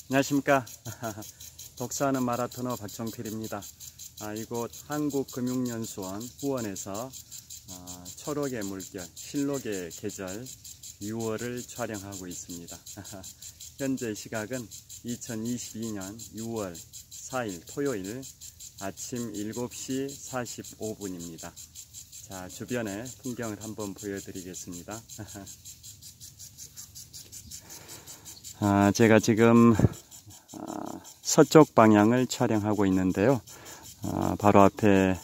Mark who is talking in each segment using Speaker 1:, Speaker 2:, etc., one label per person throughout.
Speaker 1: 안녕하십니까. 독서하는 마라토너 박종필입니다. 이곳 한국금융연수원 후원에서 초록의 물결, 실록의 계절 6월을 촬영하고 있습니다. 현재 시각은 2022년 6월 4일 토요일 아침 7시 45분입니다. 자, 주변의 풍경을 한번 보여드리겠습니다. 제가 지금 서쪽 방향을 촬영하고 있는데요. 바로 앞에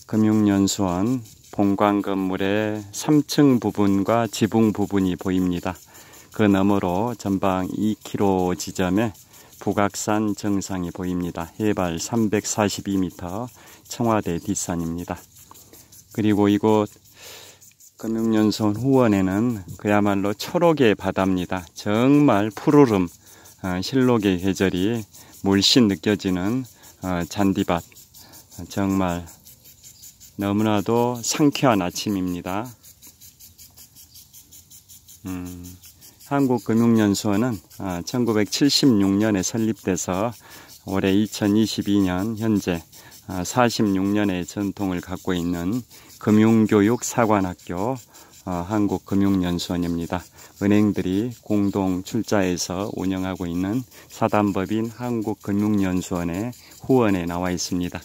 Speaker 1: 금융연수원 본관 건물의 3층 부분과 지붕 부분이 보입니다. 그 너머로 전방 2km 지점에 북악산 정상이 보입니다. 해발 342m 청와대 뒷산입니다. 그리고 이곳 금융연수원 후원에는 그야말로 초록의 바다입니다. 정말 푸르름, 실록의 계절이 물씬 느껴지는 잔디밭, 정말 너무나도 상쾌한 아침입니다. 한국금융연수원은 1976년에 설립돼서 올해 2022년 현재 46년의 전통을 갖고 있는 금융교육 사관학교 한국금융연수원입니다. 은행들이 공동 출자해서 운영하고 있는 사단법인 한국금융연수원의 후원에 나와 있습니다.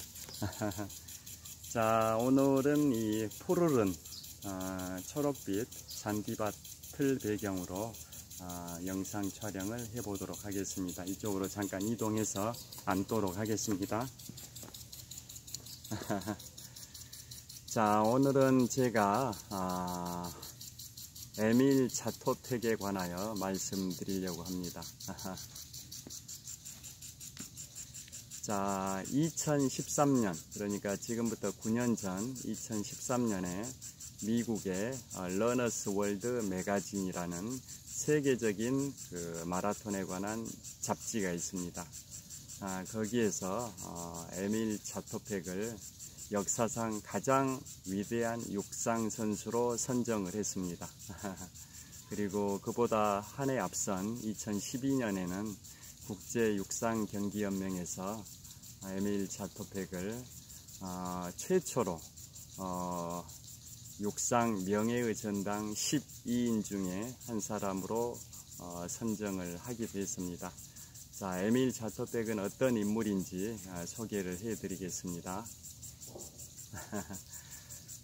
Speaker 1: 자, 오늘은 이 푸르른 초록빛 잔디밭을 배경으로 영상 촬영을 해보도록 하겠습니다. 이쪽으로 잠깐 이동해서 앉도록 하겠습니다. 자, 오늘은 제가 에밀 자토팩에 관하여 말씀드리려고 합니다. 자, 2013년, 그러니까 지금부터 9년 전 2013년에 미국의 러너스 월드 매거진이라는 세계적인 그 마라톤에 관한 잡지가 있습니다. 거기에서 에밀 자토팩을 역사상 가장 위대한 육상 선수로 선정을 했습니다. 그리고 그보다 한 해 앞선 2012년에는 국제육상경기연맹에서 에밀 자토팩을 최초로 육상 명예의 전당 12인 중에 한 사람으로 선정을 하기도 했습니다. 자, 에밀 자토팩은 어떤 인물인지 소개를 해드리겠습니다.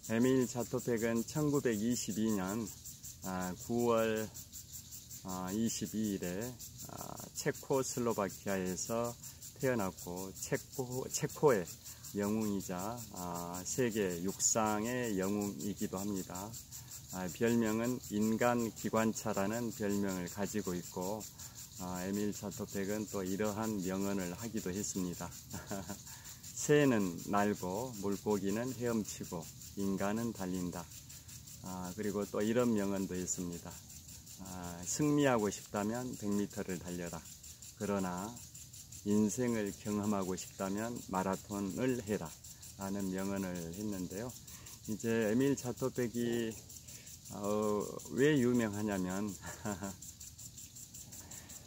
Speaker 1: 에밀 자토팩은 1922년 9월 22일에 체코슬로바키아에서 태어났고 체코의 영웅이자 세계 육상의 영웅이기도 합니다. 별명은 인간기관차라는 별명을 가지고 있고 에밀 자토팩은 또 이러한 명언을 하기도 했습니다. 새는 날고 물고기는 헤엄치고 인간은 달린다. 그리고 또 이런 명언도 있습니다. 승리하고 싶다면 100m를 달려라. 그러나 인생을 경험하고 싶다면 마라톤을 해라. 라는 명언을 했는데요. 이제 에밀 자토팩이 왜 유명하냐면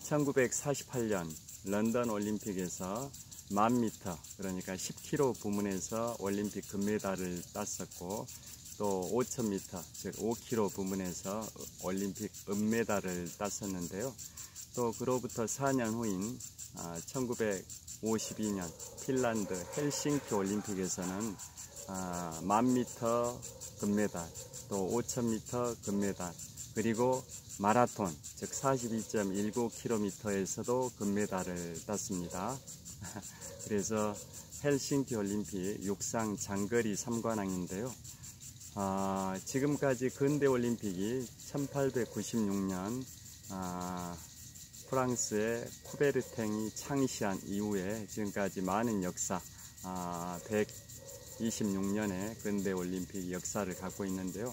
Speaker 1: 1948년 런던 올림픽에서 1000m, 그러니까 10km 부문에서 올림픽 금메달을 땄었고, 또 5000m, 즉 5km 부문에서 올림픽 은메달을 땄었는데요. 또 그로부터 4년 후인 1952년 핀란드 헬싱키 올림픽에서는 1000m 금메달, 또 5000m 금메달, 그리고 마라톤, 즉 42.19km에서도 금메달을 땄습니다. 그래서 헬싱키 올림픽 육상 장거리 3관왕인데요. 지금까지 근대 올림픽이 1896년 프랑스의 쿠베르탱이 창시한 이후에 지금까지 많은 역사, 126년의 근대 올림픽 역사를 갖고 있는데요.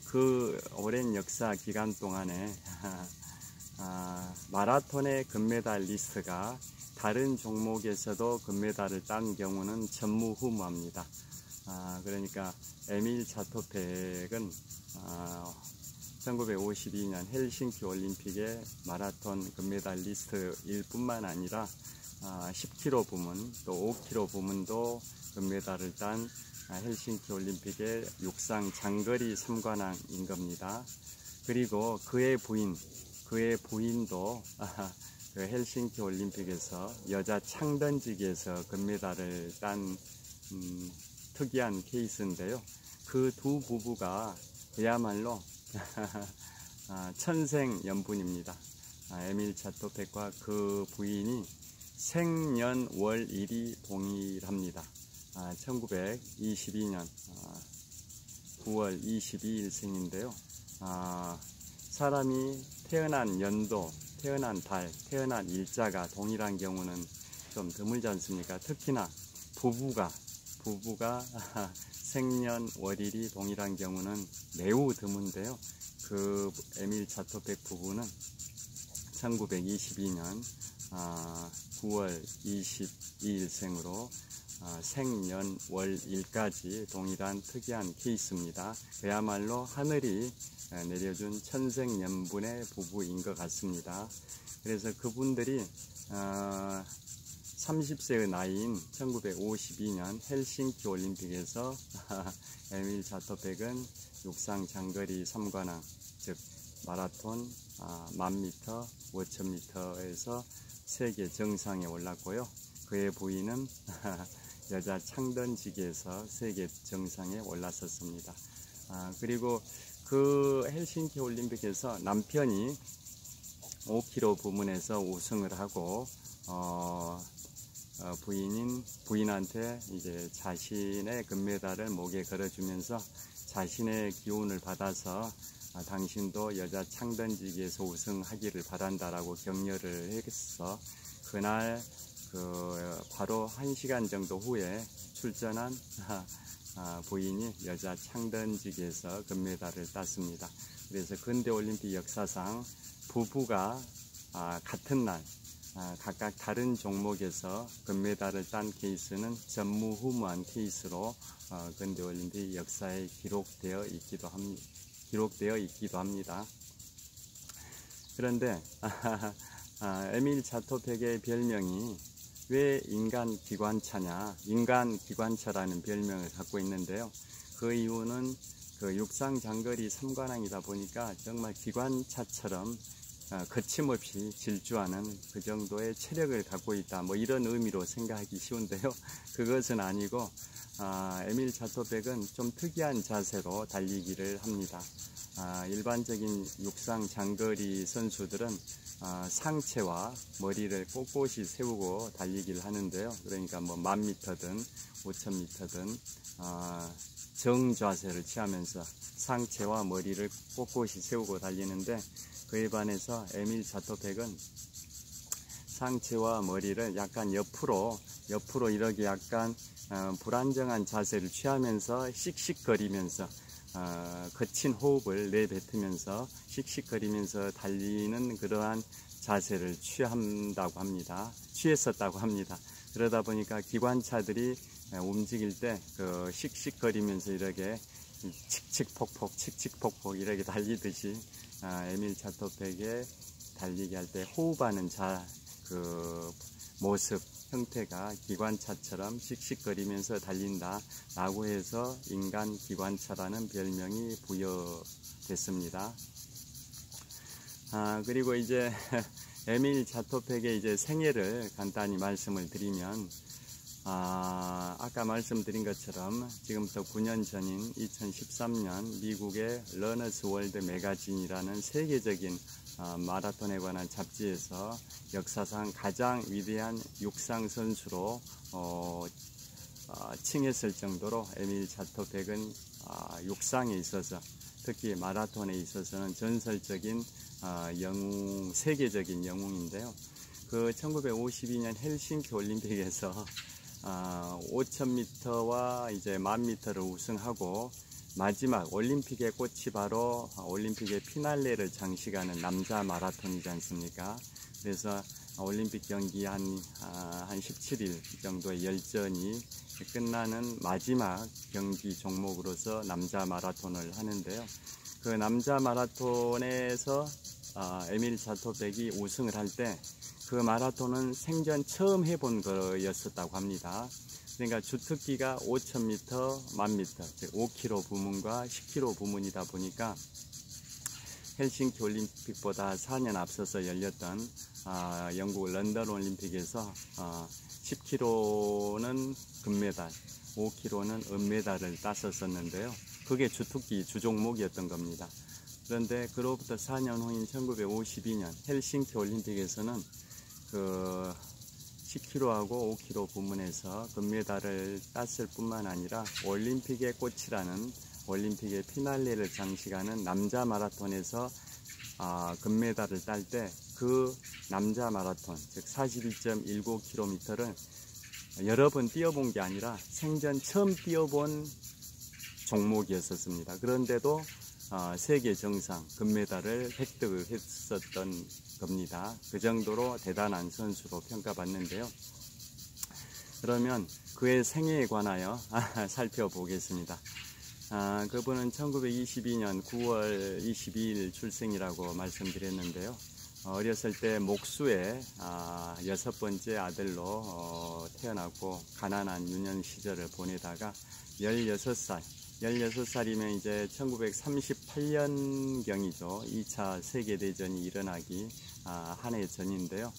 Speaker 1: 그 오랜 역사 기간 동안에 마라톤의 금메달 리스트가 다른 종목에서도 금메달을 딴 경우는 전무후무합니다. 그러니까 에밀 자토팩은 1952년 헬싱키 올림픽의 마라톤 금메달리스트일 뿐만 아니라 10km 부문 또 5km 부문도 금메달을 딴 헬싱키 올림픽의 육상 장거리 3관왕인 겁니다. 그리고 그의 부인도 그 헬싱키 올림픽에서 여자 창던지기에서 금메달을 딴 특이한 케이스인데요. 그 두 부부가 그야말로 천생연분입니다. 에밀 차토백과 그 부인이 생년월일이 동일합니다. 1922년 9월 22일 생인데요. 사람이 태어난 연도, 태어난 달, 태어난 일자가 동일한 경우는 좀 드물지 않습니까? 특히나 부부가 생년월일이 동일한 경우는 매우 드문데요. 그 에밀 차토백 부부는 1922년 9월 22일 생으로 생년월일까지 동일한 특이한 케이스입니다. 그야말로 하늘이 내려준 천생연분의 부부인 것 같습니다. 그래서 그분들이 30세의 나이인 1952년 헬싱키 올림픽에서 에밀 차토백은 육상 장거리 3관왕, 즉 마라톤 1000m, 5000m에서 세계 정상에 올랐고요. 그의 부인은 여자 창던지기에서 세계 정상에 올랐었습니다. 그리고 그 헬싱키 올림픽에서 남편이 5km 부문에서 우승을 하고 부인한테 이제 자신의 금메달을 목에 걸어주면서 자신의 기운을 받아서 당신도 여자 창던지기에서 우승하기를 바란다라고 격려를 했어. 그날 바로 1시간 정도 후에 출전한 부인이 여자 창던지기에서 금메달을 땄습니다. 그래서 근대올림픽 역사상 부부가 같은 날 각각 다른 종목에서 금메달을 딴 케이스는 전무후무한 케이스로 근대올림픽 역사에 기록되어 있기도 합니다. 그런데 에밀 차토백의 별명이 왜 인간 기관차냐, 인간 기관차라는 별명을 갖고 있는데요. 그 이유는 그 육상 장거리 3관왕이다 보니까 정말 기관차처럼 거침없이 질주하는 그 정도의 체력을 갖고 있다, 뭐 이런 의미로 생각하기 쉬운데요. 그것은 아니고 에밀 차토백은 좀 특이한 자세로 달리기를 합니다. 일반적인 육상 장거리 선수들은 상체와 머리를 꼿꼿이 세우고 달리기를 하는데요. 그러니까 뭐 1000m든 5000m든 정자세를 취하면서 상체와 머리를 꼿꼿이 세우고 달리는데, 그에 반해서 에밀 차토백은 상체와 머리를 약간 옆으로 이렇게 약간 불안정한 자세를 취하면서 씩씩거리면서 거친 호흡을 내뱉으면서 씩씩거리면서 달리는 그러한 자세를 취했었다고 합니다. 그러다 보니까 기관차들이 움직일 때 그 씩씩거리면서 이렇게 칙칙폭폭 이렇게 달리듯이 에밀 차토백의 달리기 할 때 호흡하는 그 모습 형태가 기관차처럼 씩씩거리면서 달린다 라고 해서 인간 기관차라는 별명이 부여됐습니다. 그리고 이제 에밀 차토백의 이제 생애를 간단히 말씀을 드리면, 아까 말씀드린 것처럼 지금부터 9년 전인 2013년 미국의 러너스 월드 매거진이라는 세계적인 마라톤에 관한 잡지에서 역사상 가장 위대한 육상 선수로 칭했을 정도로 에밀 차토백은 육상에 있어서, 특히 마라톤에 있어서는 전설적인 영웅, 세계적인 영웅인데요. 그 1952년 헬싱키 올림픽에서 5000m와 이제 1000m를 우승하고, 마지막 올림픽의 꽃이 바로 올림픽의 피날레를 장식하는 남자 마라톤이지 않습니까? 그래서 올림픽 경기 한 17일 정도의 열전이 끝나는 마지막 경기 종목으로서 남자 마라톤을 하는데요. 그 남자 마라톤에서 에밀 자토백이 우승을 할 때 그 마라톤은 생전 처음 해본 거였었다고 합니다. 그러니까 주특기가 5,000m, 10,000m, 즉 5km 부문과 10km 부문이다 보니까 헬싱키 올림픽보다 4년 앞서서 열렸던 영국 런던 올림픽에서 10km는 금메달, 5km는 은메달을 땄었었는데요. 그게 주특기 주종목이었던 겁니다. 그런데 그로부터 4년 후인 1952년 헬싱키 올림픽에서는 그 10km하고 5km 부문에서 금메달을 땄을 뿐만 아니라 올림픽의 꽃이라는 올림픽의 피날레를 장식하는 남자 마라톤에서 금메달을 딸 때 그 남자 마라톤, 즉 42.19km를 여러 번 뛰어본 게 아니라 생전 처음 뛰어본 종목이었습니다. 그런데도 세계 정상 금메달을 획득을 했었던 겁니다. 그 정도로 대단한 선수로 평가받는데요. 그러면 그의 생애에 관하여 살펴보겠습니다. 그분은 1922년 9월 22일 출생이라고 말씀드렸는데요. 어렸을 때 목수의 6번째 아들로 태어났고 가난한 유년 시절을 보내다가 16살이면 이제 1938년경이죠. 2차 세계대전이 일어나기 한 해 전인데요.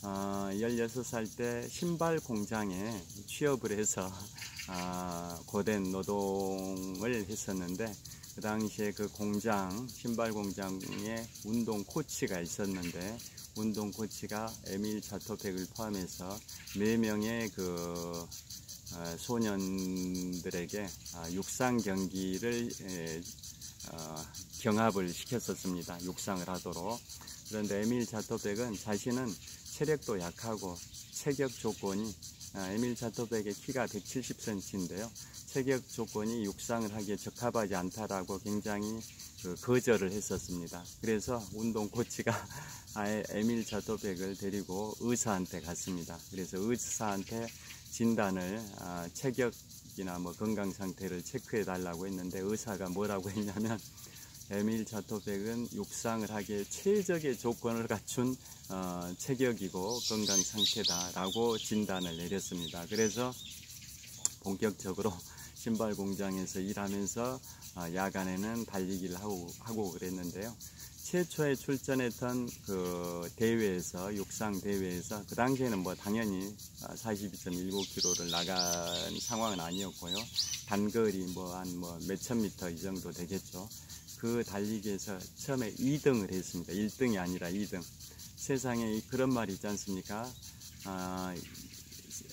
Speaker 1: 16살 때 신발 공장에 취업을 해서 고된 노동을 했었는데 그 당시에 그 공장, 신발 공장에 운동 코치가 있었는데 운동 코치가 에밀 자토백을 포함해서 4명의 그 소년들에게 육상 경기를 경합을 시켰었습니다. 육상을 하도록. 그런데 에밀 자토백은 자신은 체력도 약하고 체격 조건이 에밀 자토백의 키가 170cm인데요. 체격 조건이 육상을 하기에 적합하지 않다라고 굉장히 거절을 했었습니다. 그래서 운동 코치가 아예 에밀 자토백을 데리고 의사한테 갔습니다. 그래서 의사한테 진단을 체격이나 뭐 건강 상태를 체크해 달라고 했는데 의사가 뭐라고 했냐면 에밀 자토백은 육상을 하기에 최적의 조건을 갖춘 체격이고 건강 상태다라고 진단을 내렸습니다. 그래서 본격적으로 신발 공장에서 일하면서 야간에는 달리기를 하고 그랬는데요. 최초에 출전했던 그 대회에서, 육상 대회에서, 그 당시에는 뭐 당연히 42.19km를 나간 상황은 아니었고요. 단거리 한 몇천 미터 이 정도 되겠죠. 그 달리기에서 처음에 2등을 했습니다. 1등이 아니라 2등. 세상에 그런 말이 있지 않습니까?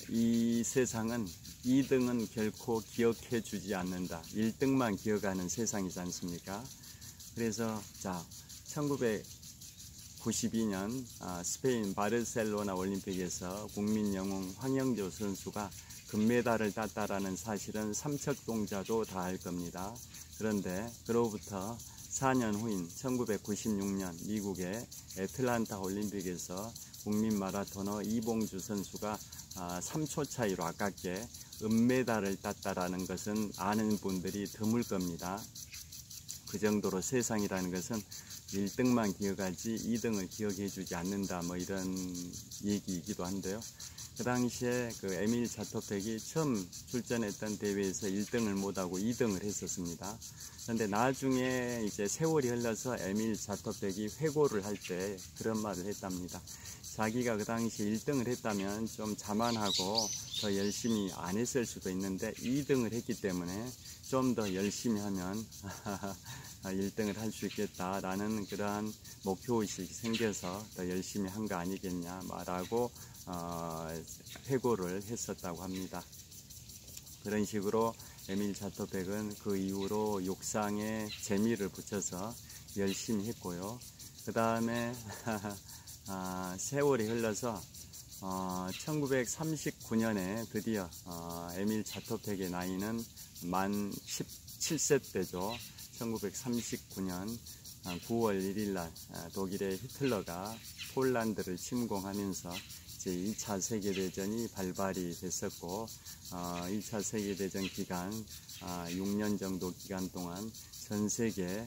Speaker 1: 이 세상은 2등은 결코 기억해 주지 않는다. 1등만 기억하는 세상이지 않습니까? 그래서 1992년 스페인 바르셀로나 올림픽에서 국민 영웅 황영조 선수가 금메달을 땄다라는 사실은 삼척동자도 다 알 겁니다. 그런데 그로부터 4년 후인 1996년 미국의 애틀란타 올림픽에서 국민 마라토너 이봉주 선수가 3초 차이로 아깝게 은메달을 땄다라는 것은 아는 분들이 드물 겁니다. 그 정도로 세상이라는 것은 1등만 기억하지 2등을 기억해 주지 않는다, 뭐 이런 얘기이기도 한데요. 그 당시에 그 에밀 자토백이 처음 출전했던 대회에서 1등을 못하고 2등을 했었습니다. 그런데 나중에 이제 세월이 흘러서 에밀 자토백이 회고를 할 때 그런 말을 했답니다. 자기가 그 당시 1등을 했다면 좀 자만하고 더 열심히 안 했을 수도 있는데 2등을 했기 때문에 좀 더 열심히 하면 1등을 할 수 있겠다라는 그러한 목표의식이 생겨서 더 열심히 한 거 아니겠냐 라고 회고를 했었다고 합니다. 그런 식으로 에밀 자토백은 그 이후로 육상에 재미를 붙여서 열심히 했고요. 그 다음에 세월이 흘러서 1939년에 드디어 에밀 자토백의 나이는 만 17세 때죠. 1939년 9월 1일 날 독일의 히틀러가 폴란드를 침공하면서 이제 2차 세계대전이 발발이 됐었고, 2차 세계대전 기간 6년 정도 기간 동안 전 세계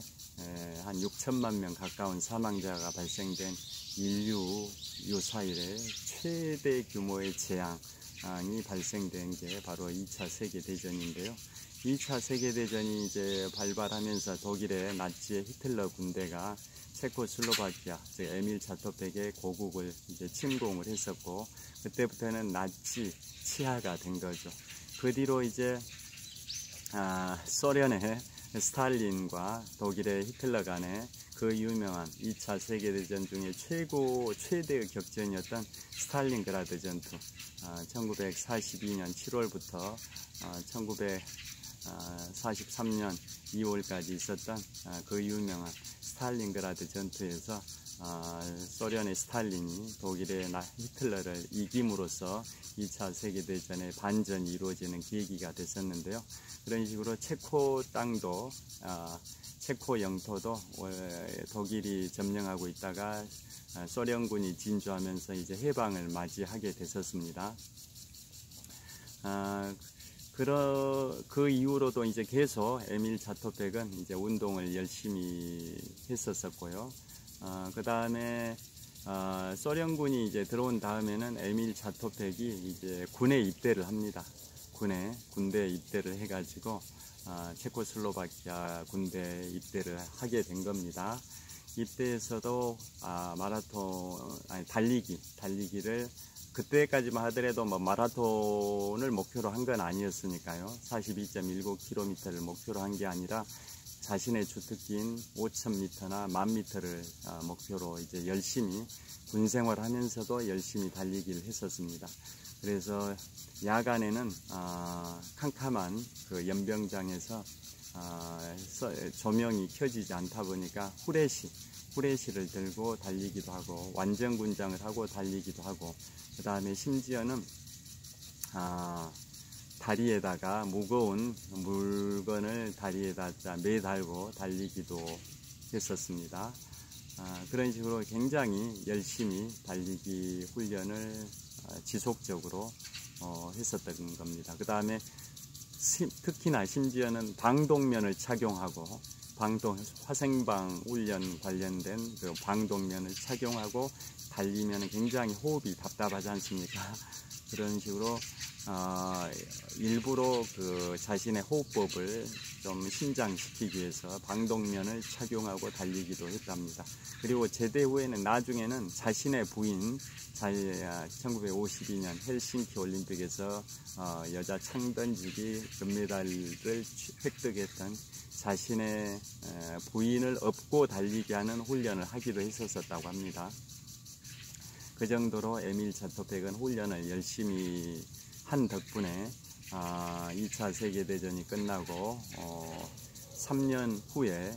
Speaker 1: 한 6천만 명 가까운 사망자가 발생된 인류 유사 이래 최대 규모의 재앙이 발생된 게 바로 2차 세계대전인데요. 2차 세계대전이 이제 발발하면서 독일의 나치의 히틀러 군대가 체코슬로바키아, 즉 에밀 자토백의 고국을 이제 침공을 했었고, 그때부터는 나치 치하가 된 거죠. 그 뒤로 이제 소련의 스탈린과 독일의 히틀러 간의 그 유명한 2차 세계대전 중에 최대의 격전이었던 스탈린그라드 전투, 1942년 7월부터 1943년 2월까지 있었던 그 유명한 스탈린그라드 전투에서 소련의 스탈린이 독일의 히틀러를 이김으로써 2차 세계대전의 반전이 이루어지는 계기가 됐었는데요. 그런 식으로 체코 땅도 체코 영토도 독일이 점령하고 있다가 소련군이 진주하면서 이제 해방을 맞이하게 됐었습니다. 그 이후로도 이제 계속 에밀 자토백은 이제 운동을 열심히 했었고요. 그 다음에 소련군이 이제 들어온 다음에는 에밀 자토백이 이제 군에 입대를 합니다. 군대에 입대를 해가지고 체코슬로바키아 군대에 입대를 하게 된 겁니다. 입대에서도 달리기를 그때까지만 하더라도 뭐 마라톤을 목표로 한 건 아니었으니까요. 42.19km를 목표로 한 게 아니라 자신의 주특기인 5,000m나 10,000m를 목표로 이제 열심히 군 생활하면서도 열심히 달리기를 했었습니다. 그래서 야간에는 캄캄한 그 연병장에서 조명이 켜지지 않다 보니까 후레쉬를 들고 달리기도 하고 완전군장을 하고 달리기도 하고, 그 다음에 심지어는 다리에다가 무거운 물건을 다리에다 매달고 달리기도 했었습니다. 그런 식으로 굉장히 열심히 달리기 훈련을 지속적으로 했었던 겁니다. 그 다음에 특히나 심지어는 방독면을 착용하고 화생방 훈련 관련된 그 방독면을 착용하고 달리면 굉장히 호흡이 답답하지 않습니까? 그런 식으로 일부러 그 자신의 호흡법을 좀 신장시키기 위해서 방독면을 착용하고 달리기도 했답니다. 그리고 제대 후에는 나중에는 자신의 부인 1952년 헬싱키 올림픽에서 여자 창던지기 금메달을 획득했던 자신의 부인을 업고 달리게 하는 훈련을 하기도 했었다고 합니다. 그 정도로 에밀 자토백은 훈련을 열심히 한 덕분에 2차 세계대전이 끝나고 3년 후에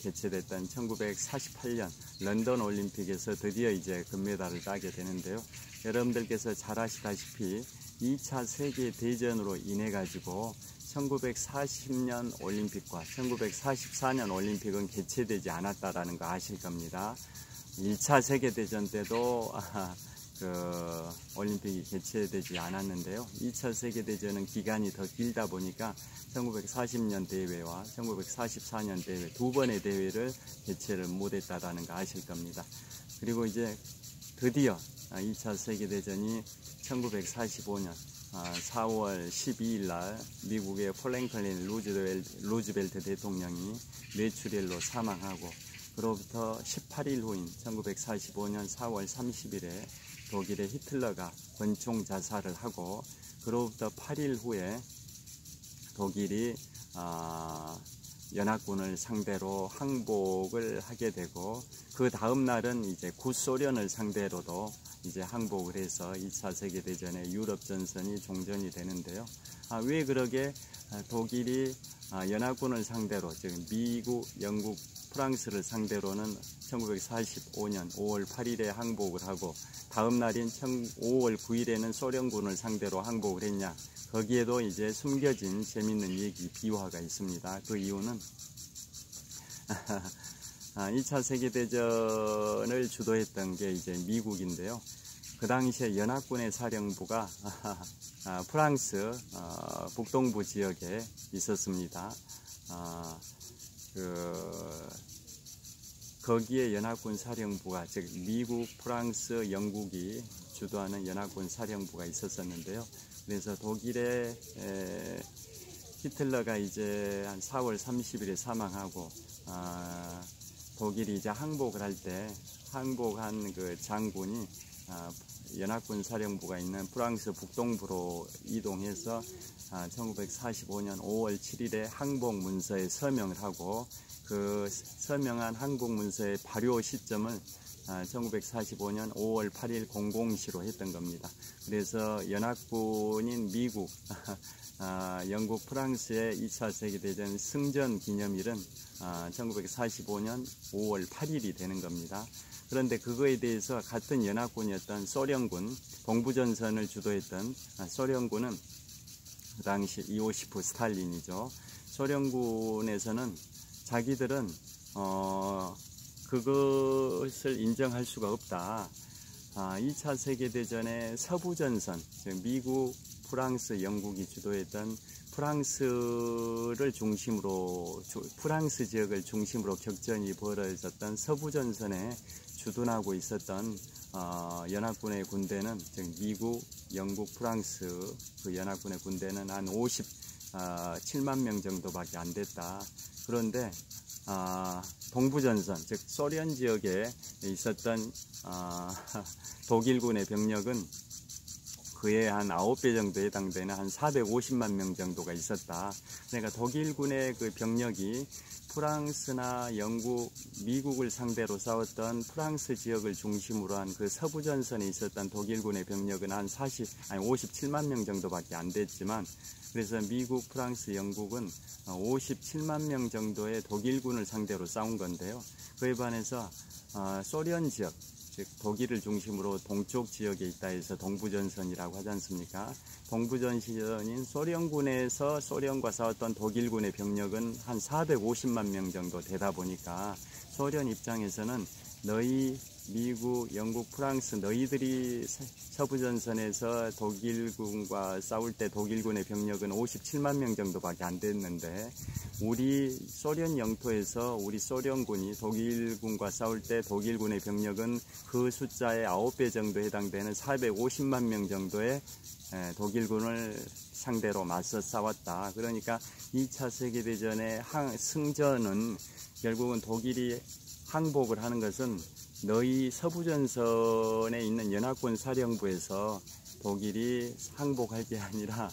Speaker 1: 개최됐던 1948년 런던 올림픽에서 드디어 이제 금메달을 따게 되는데요. 여러분들께서 잘 아시다시피 2차 세계대전으로 인해 가지고 1940년 올림픽과 1944년 올림픽은 개최되지 않았다라는 거 아실 겁니다. 1차 세계대전 때도 그 올림픽이 개최되지 않았는데요. 2차 세계대전은 기간이 더 길다 보니까 1940년 대회와 1944년 대회 두 번의 대회를 개최를 못했다라는 거 아실 겁니다. 그리고 이제 드디어 2차 세계대전이 1945년 4월 12일 날 미국의 프랭클린 루즈벨트 대통령이 뇌출혈로 사망하고, 그로부터 18일 후인 1945년 4월 30일에 독일의 히틀러가 권총 자살을 하고, 그로부터 8일 후에 독일이 연합군을 상대로 항복을 하게 되고, 그 다음 날은 이제 구소련을 상대로도 이제 항복을 해서 2차 세계대전의 유럽 전선이 종전이 되는데요. 왜 그러게 독일이 연합군을 상대로, 즉 미국, 영국, 프랑스를 상대로는 1945년 5월 8일에 항복을 하고 다음 날인 5월 9일에는 소련군을 상대로 항복을 했냐? 거기에도 이제 숨겨진 재밌는 얘기, 비화가 있습니다. 그 이유는 2차 세계대전을 주도했던 게 이제 미국인데요. 그 당시에 연합군의 사령부가 프랑스 북동부 지역에 있었습니다. 거기에 연합군 사령부가, 즉 미국, 프랑스, 영국이 주도하는 연합군 사령부가 있었었는데요. 그래서 독일의 히틀러가 이제 한 4월 30일에 사망하고 독일이 이제 항복을 할 때 항복한 그 장군이 연합군 사령부가 있는 프랑스 북동부로 이동해서 1945년 5월 7일에 항복 문서에 서명을 하고, 그 서명한 항복 문서의 발효 시점을 1945년 5월 8일 00시로 했던 겁니다. 그래서 연합군인 미국, 영국, 프랑스의 2차 세계대전 승전 기념일은 1945년 5월 8일이 되는 겁니다. 그런데 그거에 대해서 같은 연합군이었던 소련군, 동부전선을 주도했던 소련군은 그 당시 이오시프 스탈린이죠. 소련군에서는 자기들은 그것을 인정할 수가 없다. 2차 세계대전의 서부전선, 즉 미국, 프랑스, 영국이 주도했던 프랑스를 중심으로, 프랑스 지역을 중심으로 격전이 벌어졌던 서부전선에 주둔하고 있었던 연합군의 군대는, 즉 미국, 영국, 프랑스 그 연합군의 군대는 한 57만 명 정도밖에 안 됐다. 그런데 동부전선, 즉 소련 지역에 있었던 독일군의 병력은 그에 한 9배 정도에 해당되는 한 450만 명 정도가 있었다. 그러니까 독일군의 그 병력이 프랑스나 영국, 미국을 상대로 싸웠던 프랑스 지역을 중심으로 한 그 서부전선에 있었던 독일군의 병력은 한 57만 명 정도밖에 안 됐지만, 그래서 미국, 프랑스, 영국은 57만 명 정도의 독일군을 상대로 싸운 건데요. 그에 반해서 소련 지역, 즉 독일을 중심으로 동쪽 지역에 있다 해서 동부전선이라고 하지 않습니까? 동부전선인 소련군에서 소련과 싸웠던 독일군의 병력은 한 450만 명 정도 되다 보니까 소련 입장에서는 너희 미국, 영국, 프랑스 너희들이 서부전선에서 독일군과 싸울 때 독일군의 병력은 57만 명 정도밖에 안 됐는데, 우리 소련 영토에서 우리 소련군이 독일군과 싸울 때 독일군의 병력은 그 숫자의 9배 정도 해당되는 450만 명 정도의 독일군을 상대로 맞서 싸웠다. 그러니까 2차 세계대전의 승전은 결국은 독일이 항복을 하는 것은 너희 서부전선에 있는 연합군 사령부에서 독일이 항복할 게 아니라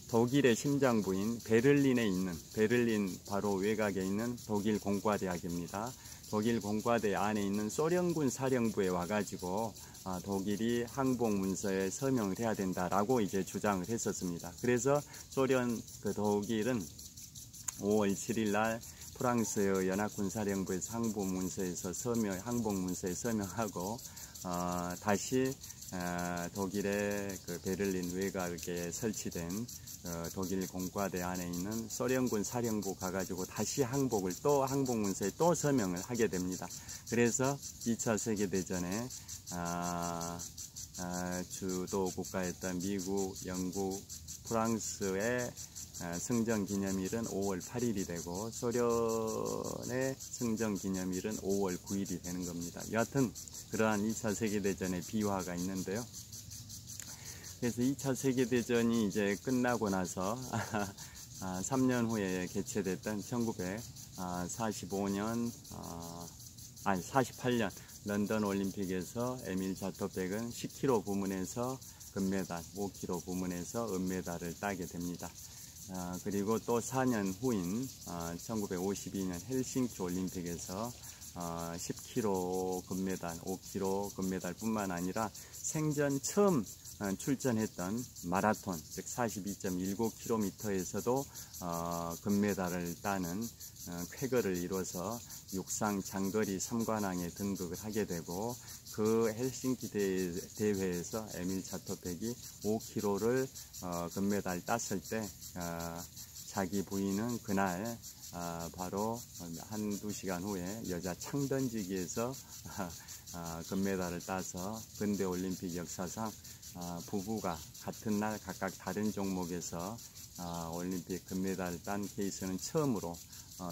Speaker 1: 독일의 심장부인 베를린에 있는, 베를린 바로 외곽에 있는 독일 공과대학입니다. 독일 공과대 안에 있는 소련군 사령부에 와가지고 독일이 항복 문서에 서명을 해야 된다라고 이제 주장을 했었습니다. 그래서 독일은 5월 7일 날 프랑스의 연합군 사령부에서 항복 문서에 서명하고 다시 독일의 그 베를린 외곽에 설치된 독일 공과대 안에 있는 소련군 사령부 가가지고 다시 항복 문서에 또 서명을 하게 됩니다. 그래서 2차 세계대전에 주도 국가였던 미국, 영국, 프랑스의 승전 기념일은 5월 8일이 되고 소련의 승전 기념일은 5월 9일이 되는 겁니다. 여하튼 그러한 2차 세계대전의 비화가 있는데요. 그래서 2차 세계대전이 이제 끝나고 나서 3년 후에 개최됐던 1948년 런던 올림픽에서 에밀 자토백은 10km 부문에서 금메달, 5km 부문에서 은메달을 따게 됩니다. 그리고 또 4년 후인 1952년 헬싱키 올림픽에서 10km 금메달, 5km 금메달 뿐만 아니라 생전 처음 출전했던 마라톤, 즉 42.19km에서도 금메달을 따는 쾌거를 이뤄서 육상 장거리 3관왕에 등극을 하게 되고, 그 헬싱키 대회에서 에밀 자토백이 5km를 금메달 땄을 때 자기 부인은 그날 바로 한두 시간 후에 여자 창 던지기에서 금메달을 따서 근대올림픽 역사상 부부가 같은 날 각각 다른 종목에서 올림픽 금메달을 딴 케이스는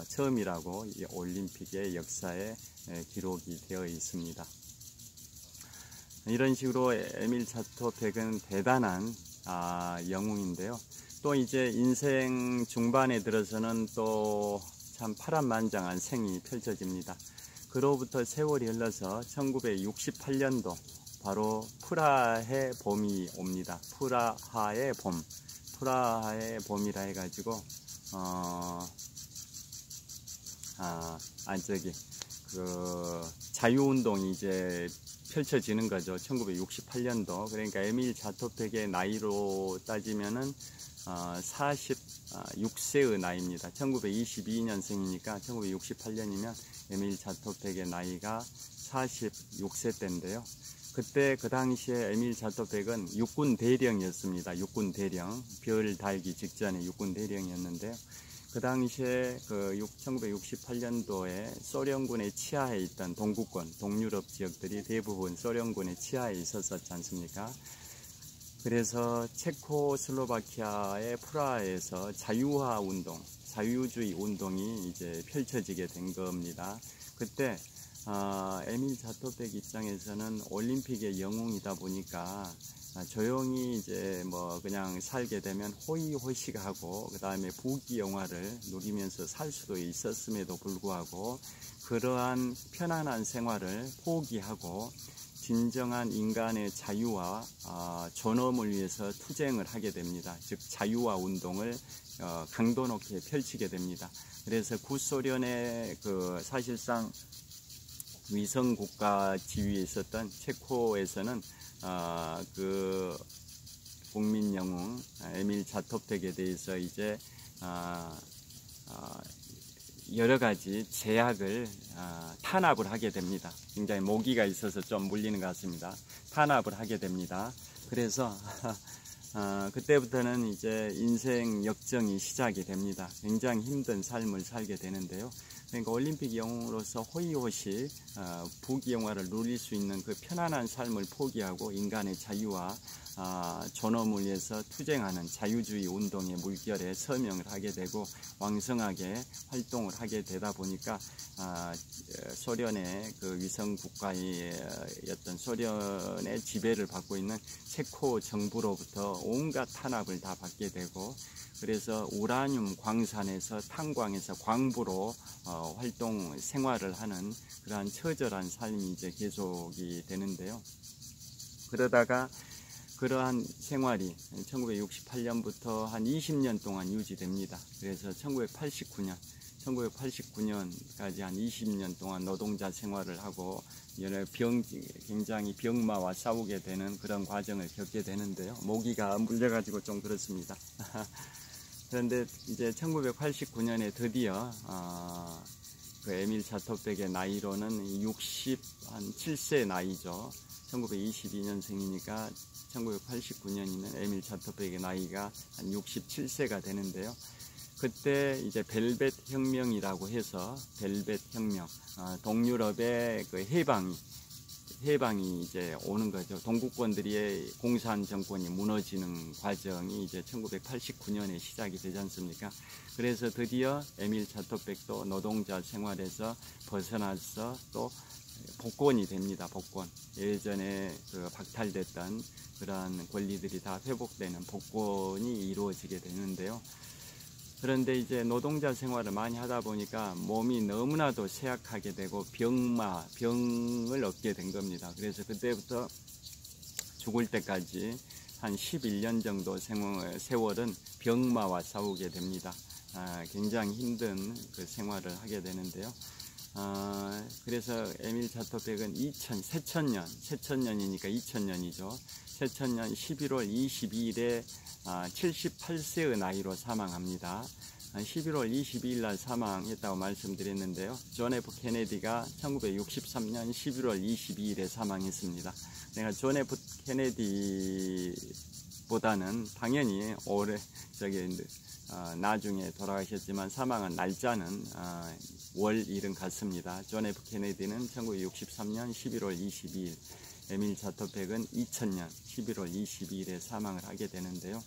Speaker 1: 처음이라고 이 올림픽의 역사에 기록이 되어 있습니다. 이런 식으로 에밀 자토백은 대단한 영웅인데요. 또 이제 인생 중반에 들어서는 또 참 파란만장한 생이 펼쳐집니다. 그로부터 세월이 흘러서 1968년도 바로 프라하의 봄이 옵니다. 프라하의 봄이라 해가지고 자유운동이 이제 펼쳐지는 거죠. 1968년도. 그러니까 에밀 자토백의 나이로 따지면은 46세의 나이입니다. 1922년생이니까 1968년이면 에밀 자토백의 나이가 46세 때인데요. 그때 그 당시에 에밀 자토백은 육군 대령이었습니다. 육군 대령, 별 달기 직전에 육군 대령이었는데요. 그 당시에 1968년도에 소련군의 치하에 있던 동구권, 동유럽 지역들이 대부분 소련군의 치하에 있었지 않습니까? 그래서 체코슬로바키아의 프라하에서 자유화 운동, 자유주의 운동이 이제 펼쳐지게 된 겁니다. 그때 에밀 자토백 입장에서는 올림픽의 영웅이다 보니까 조용히 이제 그냥 살게 되면 호의호식하고 그 다음에 부귀영화를 누리면서 살 수도 있었음에도 불구하고 그러한 편안한 생활을 포기하고 진정한 인간의 자유와 존엄을 위해서 투쟁을 하게 됩니다. 즉 자유화 운동을 강도 높게 펼치게 됩니다. 그래서 구소련의 사실상 위성 국가 지위에 있었던 체코에서는 국민 영웅 에밀 자토백에 대해서 이제 여러 가지 제약을 탄압을 하게 됩니다. 굉장히 모기가 있어서 좀 물리는 것 같습니다. 탄압을 하게 됩니다. 그래서 그때부터는 이제 인생 역정이 시작이 됩니다. 굉장히 힘든 삶을 살게 되는데요. 그러니까 올림픽 영웅으로서 호의호식 부귀영화를 누릴 수 있는 그 편안한 삶을 포기하고 인간의 자유와 존엄을 위해서 투쟁하는 자유주의 운동의 물결에 서명을 하게 되고 왕성하게 활동을 하게 되다 보니까 소련의 위성 국가였던 소련의 지배를 받고 있는 체코 정부로부터 온갖 탄압을 다 받게 되고 그래서 우라늄 광산에서 탄광에서 광부로 활동 생활을 하는 그러한 처절한 삶이 이제 계속이 되는데요. 그러다가 그러한 생활이 1968년부터 한 20년 동안 유지됩니다. 그래서 1989년까지 한 20년 동안 노동자 생활을 하고 여러 굉장히 병마와 싸우게 되는 그런 과정을 겪게 되는데요. 모기가 물려가지고 좀 그렇습니다. 그런데 이제 1989년에 드디어 에밀 자토백의 나이로는 67세 나이죠. 1922년생이니까 1989년이면 에밀 자토백의 나이가 한 67세가 되는데요. 그때 이제 벨벳 혁명이라고 해서 벨벳 혁명, 동유럽의 해방이 이제 오는 거죠. 동구권들의 공산 정권이 무너지는 과정이 이제 1989년에 시작이 되지 않습니까? 그래서 드디어 에밀 자토백도 노동자 생활에서 벗어나서 또 복권이 됩니다. 복권. 예전에 박탈됐던 그러한 권리들이 다 회복되는 복권이 이루어지게 되는데요. 그런데 이제 노동자 생활을 많이 하다 보니까 몸이 너무나도 쇠약하게 되고 병을 얻게 된 겁니다. 그래서 그때부터 죽을 때까지 한 11년 정도 세월은 병마와 싸우게 됩니다. 굉장히 힘든 그 생활을 하게 되는데요. 그래서 에밀 자토백은 새천년이니까 2000년이죠. 새천년 11월 22일에 78세의 나이로 사망합니다. 11월 22일 날 사망했다고 말씀드렸는데요. 존 F 케네디가 1963년 11월 22일에 사망했습니다. 내가 존 F 케네디 기록보다는 당연히 나중에 돌아가셨지만 사망한 날짜는 월 일은 같습니다. 존 F 케네디는 1963년 11월 22일, 에밀 자토백은 2000년 11월 22일에 사망을 하게 되는데요.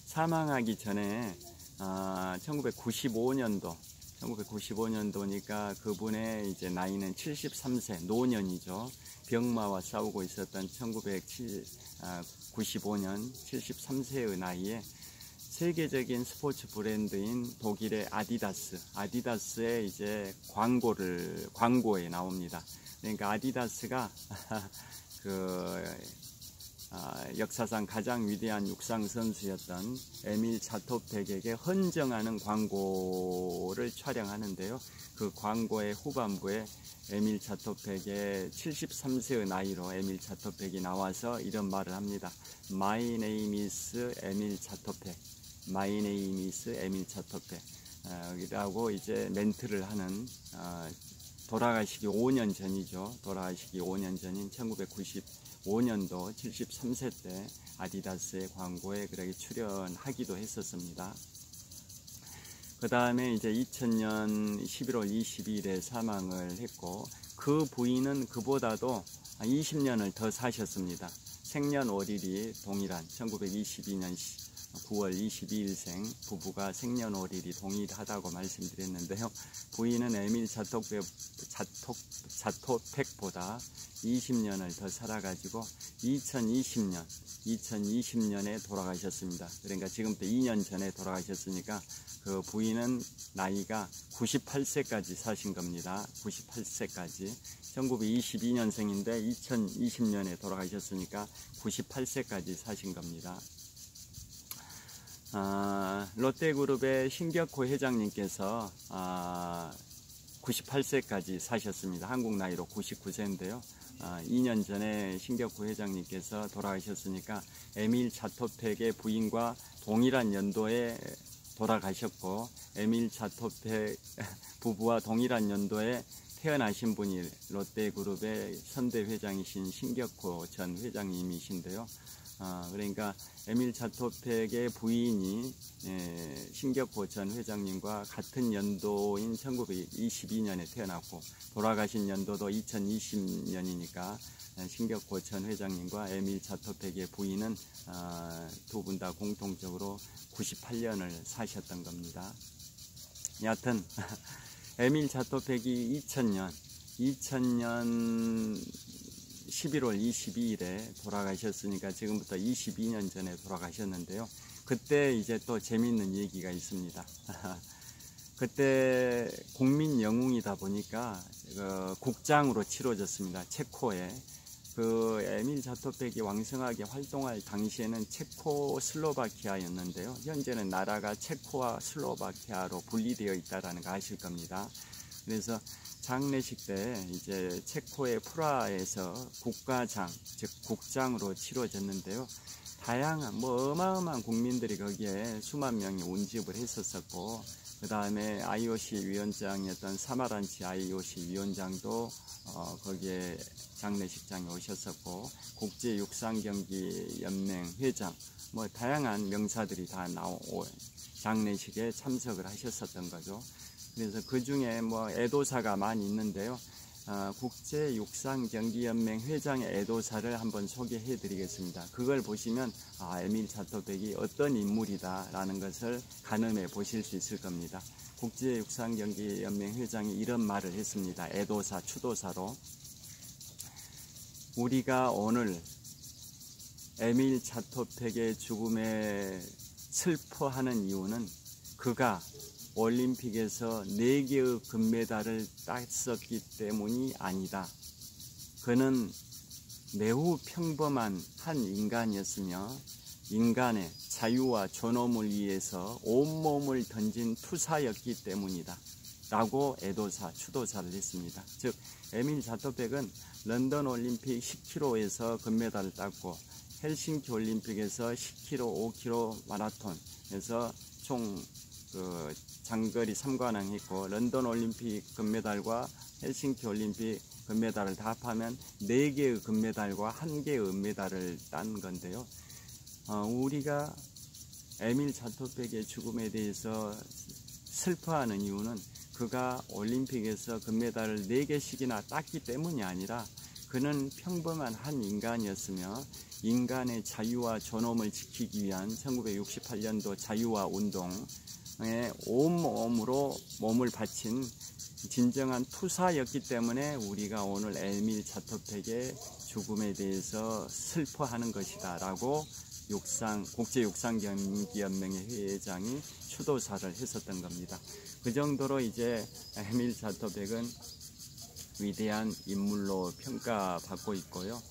Speaker 1: 사망하기 전에 1995년도니까 그분의 이제 나이는 73세, 노년이죠. 병마와 싸우고 있었던 1995년 73세의 나이에 세계적인 스포츠 브랜드인 독일의 아디다스의 이제 광고에 나옵니다. 그러니까 아디다스가 역사상 가장 위대한 육상 선수였던 에밀 자토백에게 헌정하는 광고를 촬영하는데요. 그 광고의 후반부에 에밀 자토백의 73세의 나이로 에밀 자토백이 나와서 이런 말을 합니다. My name is 에밀 자토백. My name is 에밀 자토백. 이라고 이제 멘트를 하는 돌아가시기 5년 전이죠. 돌아가시기 5년 전인 1995년도 73세 때 아디다스의 광고에 그렇게 출연하기도 했었습니다. 그 다음에 이제 2000년 11월 22일에 사망을 했고, 그 부인은 그보다도 20년을 더 사셨습니다. 생년월일이 동일한 1922년 9월 22일생 부부가 생년월일이 동일하다고 말씀드렸는데요. 부인은 에밀 자토백보다 20년을 더 살아가지고 2020년에 돌아가셨습니다. 그러니까 지금부터 2년 전에 돌아가셨으니까 그 부인은 나이가 98세까지 사신 겁니다. 98세까지. 1922년생인데 2020년에 돌아가셨으니까 98세까지 사신 겁니다. 롯데그룹의 신격호 회장님께서 98세까지 사셨습니다. 한국 나이로 99세인데요. 2년 전에 신격호 회장님께서 돌아가셨으니까 에밀 자토백의 부인과 동일한 연도에 돌아가셨고, 에밀 자토백 부부와 동일한 연도에 태어나신 분이 롯데그룹의 선대회장이신 신격호 전 회장님이신데요. 그러니까 에밀 자토백의 부인이 신격호 전 회장님과 같은 연도인 1922년에 태어났고, 돌아가신 연도도 2020년이니까 신격호 전 회장님과 에밀 자토백의 부인은 두 분 다 공통적으로 98년을 사셨던 겁니다. 여하튼 에밀 자토백이 2000년 11월 22일에 돌아가셨으니까 지금부터 22년 전에 돌아가셨는데요. 그때 이제 또 재미있는 얘기가 있습니다. 그때 국민 영웅이다 보니까 국장으로 치러졌습니다. 체코에. 그 에밀 자토백이 왕성하게 활동할 당시에는 체코슬로바키아였는데요. 현재는 나라가 체코와 슬로바키아로 분리되어 있다는 거 아실 겁니다. 그래서 장례식 때 이제 체코의 프라하에서 국가장, 즉 국장으로 치러졌는데요. 다양한 어마어마한 국민들이 거기에 수만 명이 운집을 했었고, 그 다음에 IOC 위원장이었던 사마란치 IOC 위원장도 거기에 장례식장에 오셨었고, 국제육상경기연맹 회장, 다양한 명사들이 다 장례식에 참석을 하셨었던 거죠. 그래서 그 중에 애도사가 많이 있는데요. 국제육상경기연맹 회장의 애도사를 한번 소개해 드리겠습니다. 그걸 보시면 에밀 자토백이 어떤 인물이다 라는 것을 가늠해 보실 수 있을 겁니다. 국제육상경기연맹 회장이 이런 말을 했습니다. 애도사, 추도사로. 우리가 오늘 에밀 자토백의 죽음에 슬퍼하는 이유는 그가 올림픽에서 4개의 금메달을 땄었기 때문이 아니다. 그는 매우 평범한 한 인간이었으며 인간의 자유와 존엄을 위해서 온몸을 던진 투사였기 때문이다 라고 애도사, 추도사를 했습니다. 즉 에밀 자토백은 런던 올림픽 10km에서 금메달을 땄고, 헬싱키 올림픽에서 10km, 5km 마라톤에서 총 장거리 3관왕 했고, 런던 올림픽 금메달과 헬싱키 올림픽 금메달을 다 합하면 4개의 금메달과 1개의 은메달을 딴 건데요. 우리가 에밀 자토백의 죽음에 대해서 슬퍼하는 이유는 그가 올림픽에서 금메달을 4개씩이나 땄기 때문이 아니라 그는 평범한 한 인간이었으며 인간의 자유와 존엄을 지키기 위한 1968년도 자유화 운동에 온몸으로 몸을 바친 진정한 투사였기 때문에 우리가 오늘 에밀 자토백의 죽음에 대해서 슬퍼하는 것이다 라고 국제육상경기연맹의 회장이 추도사를 했었던 겁니다. 그 정도로 이제 에밀 자토백은 위대한 인물로 평가받고 있고요.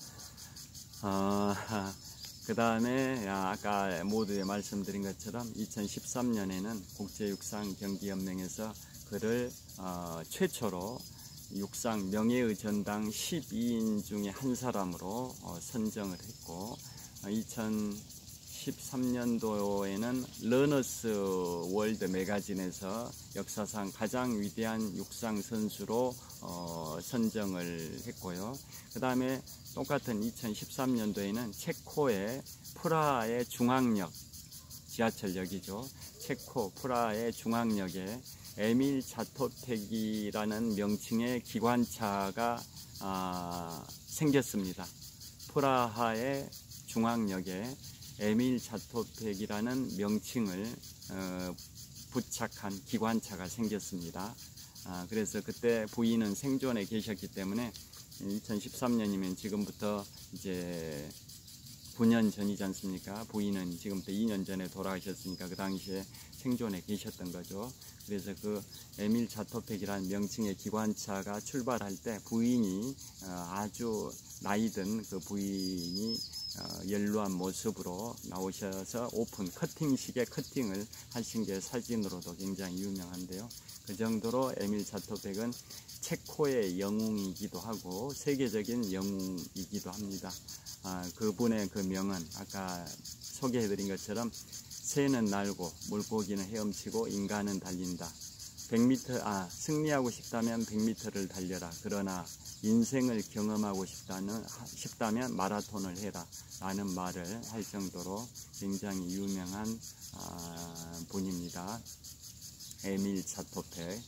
Speaker 1: 그 다음에 아까 모두에 말씀드린 것처럼 2013년에는 국제육상경기연맹에서 그를 최초로 육상 명예의 전당 12인 중에 한 사람으로 선정을 했고 2013년도에는 러너스 월드 매거진에서 역사상 가장 위대한 육상 선수로 선정을 했고요. 그 다음에 똑같은 2013년도에는 체코의 프라하의 중앙역, 지하철역이죠. 체코 프라하의 중앙역에 에밀 자토백이라는 명칭의 기관차가 생겼습니다. 프라하의 중앙역에 에밀 자토백이라는 명칭을 부착한 기관차가 생겼습니다. 그래서 그때 부인은 생존에 계셨기 때문에 2013년이면 지금부터 이제 9년 전이지 않습니까? 부인은 지금부터 2년 전에 돌아가셨으니까 그 당시에 생존에 계셨던 거죠. 그래서 그 에밀 자토백이라는 명칭의 기관차가 출발할 때 부인이 아주 나이든 그 부인이 연루한 모습으로 나오셔서 오픈 커팅식의 커팅을 하신 게 사진으로도 굉장히 유명한데요. 그 정도로 에밀 자토백은 체코의 영웅이기도 하고 세계적인 영웅이기도 합니다. 그분의 그 명은 아까 소개해드린 것처럼 새는 날고 물고기는 헤엄치고 인간은 달린다. 100m, 승리하고 싶다면 100m를 달려라. 그러나 인생을 경험하고 싶다면 마라톤을 해라. 라는 말을 할 정도로 굉장히 유명한 분입니다. 에밀 자토백.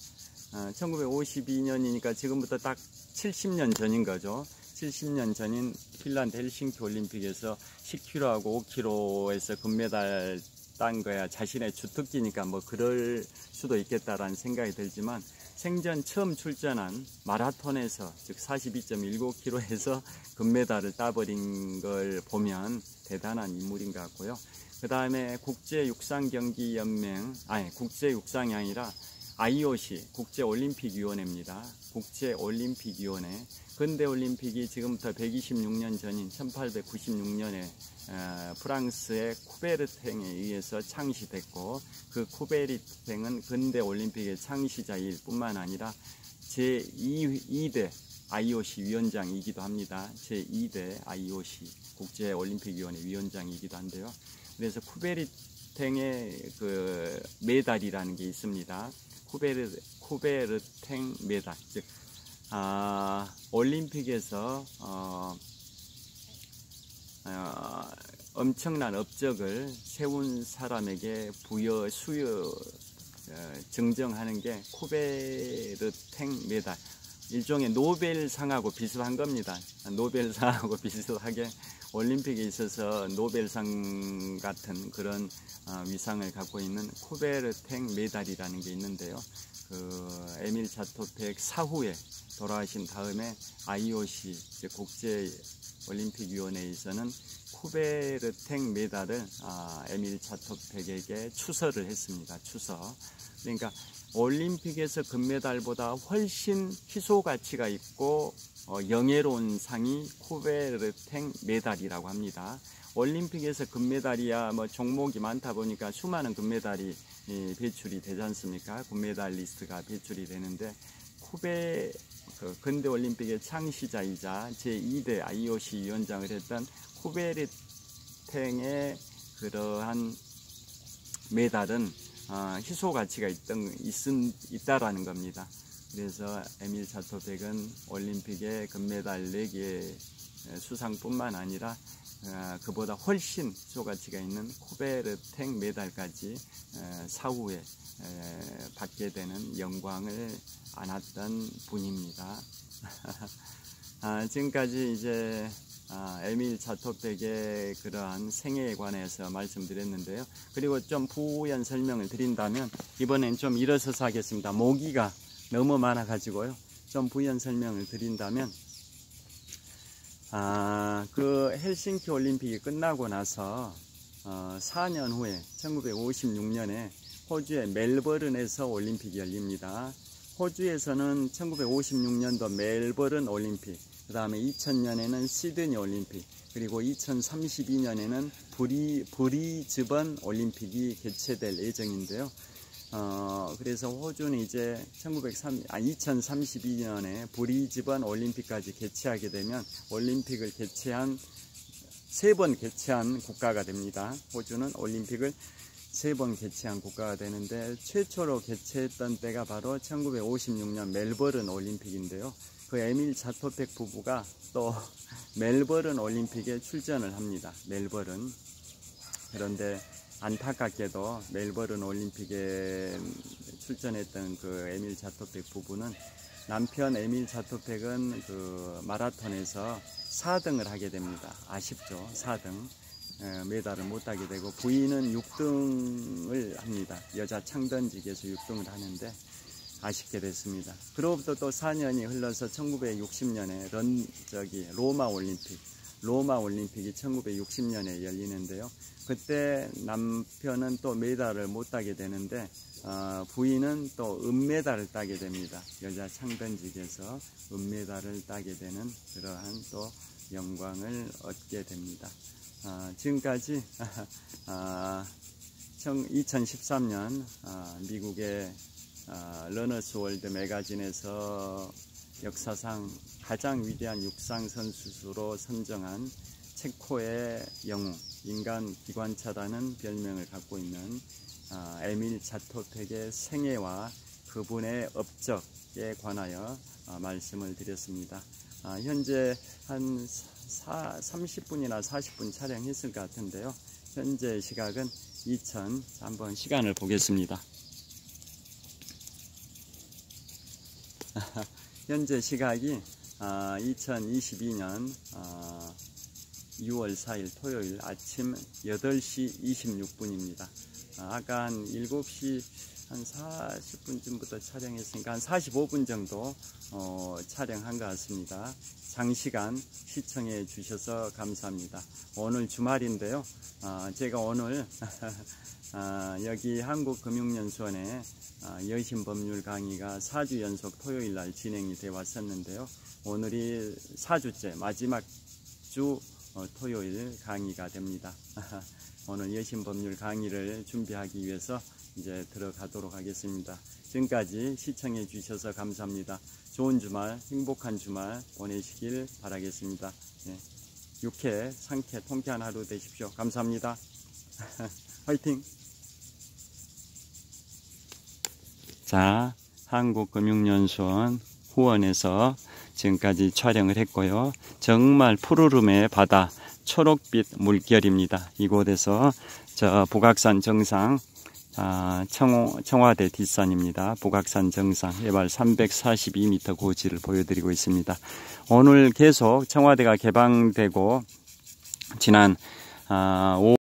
Speaker 1: 1952년이니까 지금부터 딱 70년 전인 거죠. 70년 전인 핀란드 헬싱키 올림픽에서 10km하고 5km에서 금메달 딴 거야 자신의 주특기니까 뭐 그럴 수도 있겠다라는 생각이 들지만 생전 처음 출전한 마라톤에서 즉 42.19km에서 금메달을 따버린 걸 보면 대단한 인물인 것 같고요. 그 다음에 국제육상경기연맹, 국제육상이 아니라 IOC, 국제올림픽위원회입니다. 국제올림픽위원회. 근대올림픽이 지금부터 126년 전인 1896년에 프랑스의 쿠베르탱에 의해서 창시됐고 그 쿠베르탱은 근대올림픽의 창시자일 뿐만 아니라 제2대 IOC 위원장이기도 합니다. 제2대 IOC 국제올림픽위원회 위원장이기도 한데요. 그래서 쿠베르탱의 그 메달이라는 게 있습니다. 쿠베르탱 메달, 즉 올림픽에서 엄청난 업적을 세운 사람에게 증정하는 게 쿠베르탱 메달. 일종의 노벨상하고 비슷한 겁니다. 노벨상하고 비슷하게 올림픽에 있어서 노벨상 같은 그런 위상을 갖고 있는 쿠베르탱 메달이라는 게 있는데요. 그 에밀 자토백 사후에 돌아가신 다음에 IOC 국제올림픽위원회에서는 쿠베르탱 메달을 에밀 자토백에게 추서를 했습니다. 추서. 그러니까 올림픽에서 금메달보다 훨씬 희소 가치가 있고 영예로운 상이 쿠베르탱 메달이라고 합니다. 올림픽에서 금메달이야 뭐 종목이 많다 보니까 수많은 금메달이 배출이 되지 않습니까? 금메달리스트가 배출이 되는데 근대올림픽의 창시자이자 제2대 IOC 위원장을 했던 쿠베르탱의 그러한 메달은 희소 가치가 있다라는 겁니다. 그래서 에밀 자토백은 올림픽에 금메달 4개 수상뿐만 아니라 그보다 훨씬 수가치가 있는 코베르탱 메달까지 사후에 받게 되는 영광을 안았던 분입니다. 지금까지 이제 에밀 자토백의 그러한 생애에 관해서 말씀드렸는데요. 그리고 좀 부연 설명을 드린다면, 이번엔 좀 일어서서 하겠습니다. 모기가 너무 많아 가지고요. 좀 부연 설명을 드린다면, 그 헬싱키 올림픽이 끝나고 나서 4년 후에 1956년에 호주의 멜버른에서 올림픽이 열립니다. 호주에서는 1956년도 멜버른 올림픽, 그 다음에 2000년에는 시드니 올림픽, 그리고 2032년에는 브리즈번 올림픽이 개최될 예정인데요. 그래서 호주는 이제 2032년에 브리즈번 올림픽까지 개최하게 되면 올림픽을 개최한 3번 개최한 국가가 됩니다. 호주는 올림픽을 3번 개최한 국가가 되는데, 최초로 개최했던 때가 바로 1956년 멜버른 올림픽인데요. 그 에밀 자토백 부부가 또 멜버른 올림픽에 출전을 합니다. 멜버른. 그런데 안타깝게도 멜버른 올림픽에 출전했던 그 에밀 자토백 부부는, 남편 에밀 자토백은 그 마라톤에서 4등을 하게 됩니다. 아쉽죠. 4등. 메달을 못 따게 되고, 부인은 6등을 합니다. 여자 창던지기에서 6등을 하는데 아쉽게 됐습니다. 그로부터 또 4년이 흘러서 1960년에 로마 올림픽이 1960년에 열리는데요. 그때 남편은 또 메달을 못 따게 되는데, 부인은 또 은메달을 따게 됩니다. 여자 창던지기에서 은메달을 따게 되는 그러한 또 영광을 얻게 됩니다. 지금까지 2013년 미국의 러너스 월드 매거진에서 역사상 가장 위대한 육상 선수로 선정한 체코의 영웅, 인간 기관차라는 별명을 갖고 있는 에밀 자토백의 생애와 그분의 업적에 관하여 말씀을 드렸습니다. 현재 한 30분이나 40분 촬영했을 것 같은데요. 현재 시각은 한번 시간을 보겠습니다. 현재 시각이 2022년 6월 4일 토요일 아침 8시 26분입니다. 아까 한 7시 한 40분쯤부터 촬영했으니까 한 45분 정도 촬영한 것 같습니다. 장시간 시청해 주셔서 감사합니다. 오늘 주말인데요. 제가 오늘 여기 한국금융연수원에 여신법률 강의가 4주 연속 토요일 날 진행이 되어 왔었는데요. 오늘이 4주째 마지막 주 토요일 강의가 됩니다. 오늘 여신법률 강의를 준비하기 위해서 이제 들어가도록 하겠습니다. 지금까지 시청해 주셔서 감사합니다. 좋은 주말, 행복한 주말 보내시길 바라겠습니다. 유쾌, 상쾌, 통쾌한 하루 되십시오. 감사합니다. 화이팅! 자, 한국금융연수원 후원에서 지금까지 촬영을 했고요. 정말 푸르름의 바다, 초록빛 물결입니다. 이곳에서 저 북악산 정상, 청와대 뒷산입니다. 북악산 정상 해발 342m 고지를 보여드리고 있습니다. 오늘 계속 청와대가 개방되고 지난